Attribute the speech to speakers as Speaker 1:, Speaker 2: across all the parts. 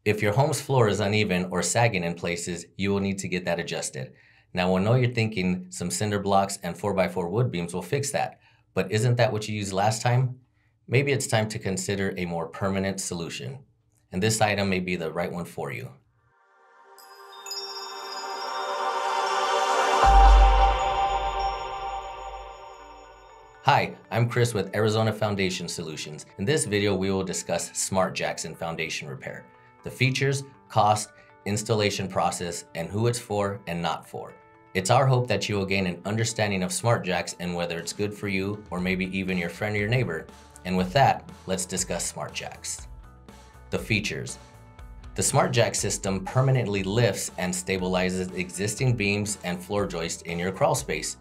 Speaker 1: If your home's floor is uneven or sagging in places, you will need to get that adjusted. Now, I know you're thinking some cinder blocks and 4x4 wood beams will fix that, but isn't that what you used last time? Maybe it's time to consider a more permanent solution, and this item may be the right one for you. Hi, I'm Chris with Arizona Foundation Solutions. In this video, we will discuss smart jacks in foundation repair, the features, cost, installation process, and who it's for and not for. It's our hope that you will gain an understanding of smart jacks and whether it's good for you or maybe even your friend or your neighbor. And with that, let's discuss smart jacks. The features. The smart jack system permanently lifts and stabilizes existing beams and floor joists in your crawl space.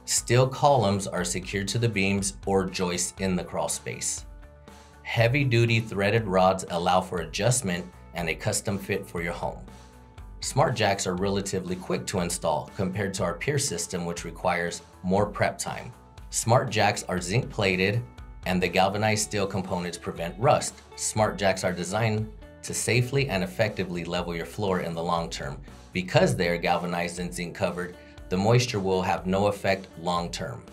Speaker 1: Steel columns are secured to the beams or joists in the crawl space. Heavy-duty threaded rods allow for adjustment and a custom fit for your home. Smart jacks are relatively quick to install compared to our peer system, which requires more prep time. Smart jacks are zinc-plated, and the galvanized steel components prevent rust. Smart jacks are designed to safely and effectively level your floor in the long term. Because they are galvanized and zinc-covered, the moisture will have no effect long term.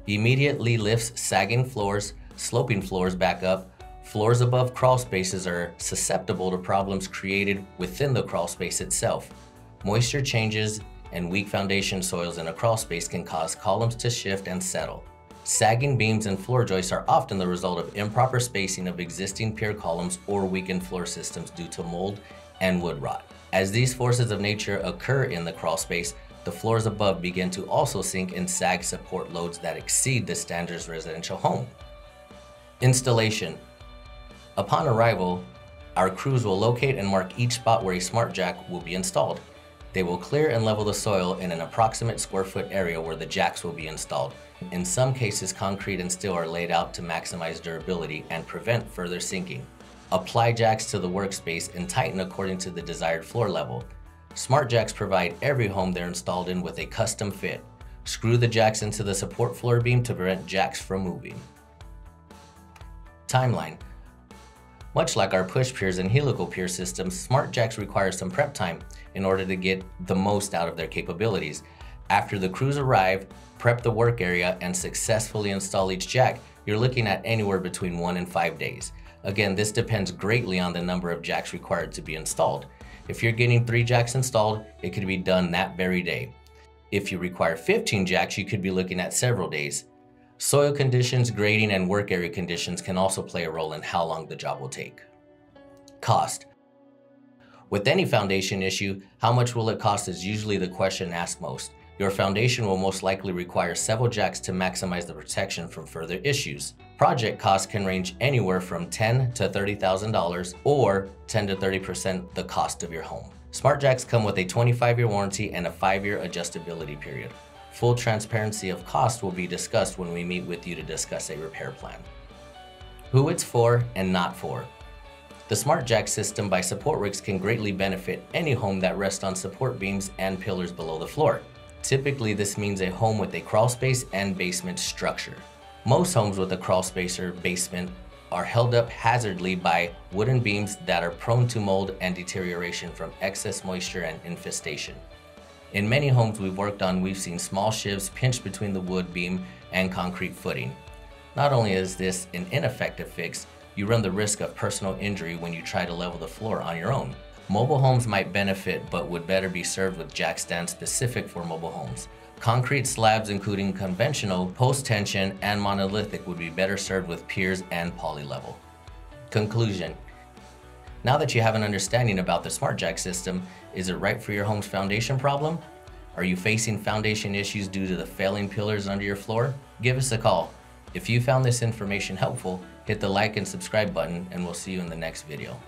Speaker 1: Immediately lifts sagging floors, sloping floors back up. Floors above crawl spaces are susceptible to problems created within the crawl space itself. Moisture changes and weak foundation soils in a crawl space can cause columns to shift and settle. Sagging beams and floor joists are often the result of improper spacing of existing pier columns or weakened floor systems due to mold and wood rot. As these forces of nature occur in the crawl space, the floors above begin to also sink and sag support loads that exceed the standard residential home. Installation. Upon arrival, our crews will locate and mark each spot where a smart jack will be installed. They will clear and level the soil in an approximate square foot area where the jacks will be installed. In some cases, concrete and steel are laid out to maximize durability and prevent further sinking. Apply jacks to the workspace and tighten according to the desired floor level. Smart jacks provide every home they're installed in with a custom fit. Screw the jacks into the support floor beam to prevent jacks from moving. Timeline. Much like our push piers and helical pier systems, smart jacks require some prep time in order to get the most out of their capabilities. After the crews arrive, prep the work area, and successfully install each jack, you're looking at anywhere between 1 and 5 days. Again, this depends greatly on the number of jacks required to be installed. If you're getting 3 jacks installed, it could be done that very day. If you require 15 jacks, you could be looking at several days. Soil conditions, grading, and work area conditions can also play a role in how long the job will take. Cost. With any foundation issue, how much will it cost is usually the question asked most. Your foundation will most likely require several jacks to maximize the protection from further issues. Project costs can range anywhere from $10,000 to $30,000 or 10 to 30% the cost of your home. Smart jacks come with a 25-year warranty and a 5-year adjustability period. Full transparency of cost will be discussed when we meet with you to discuss a repair plan. Who it's for and not for. The smart jack system by Supportworks can greatly benefit any home that rests on support beams and pillars below the floor. Typically, this means a home with a crawl space and basement structure. Most homes with a crawl space or basement are held up hazardly by wooden beams that are prone to mold and deterioration from excess moisture and infestation. In many homes we've worked on, we've seen small shivs pinched between the wood beam and concrete footing. Not only is this an ineffective fix, you run the risk of personal injury when you try to level the floor on your own. Mobile homes might benefit, but would better be served with jack stands specific for mobile homes. Concrete slabs, including conventional, post-tension, and monolithic, would be better served with piers and poly-level. Conclusion. Now that you have an understanding about the smart jack system, is it right for your home's foundation problem? Are you facing foundation issues due to the failing pillars under your floor? Give us a call. If you found this information helpful, hit the like and subscribe button, and we'll see you in the next video.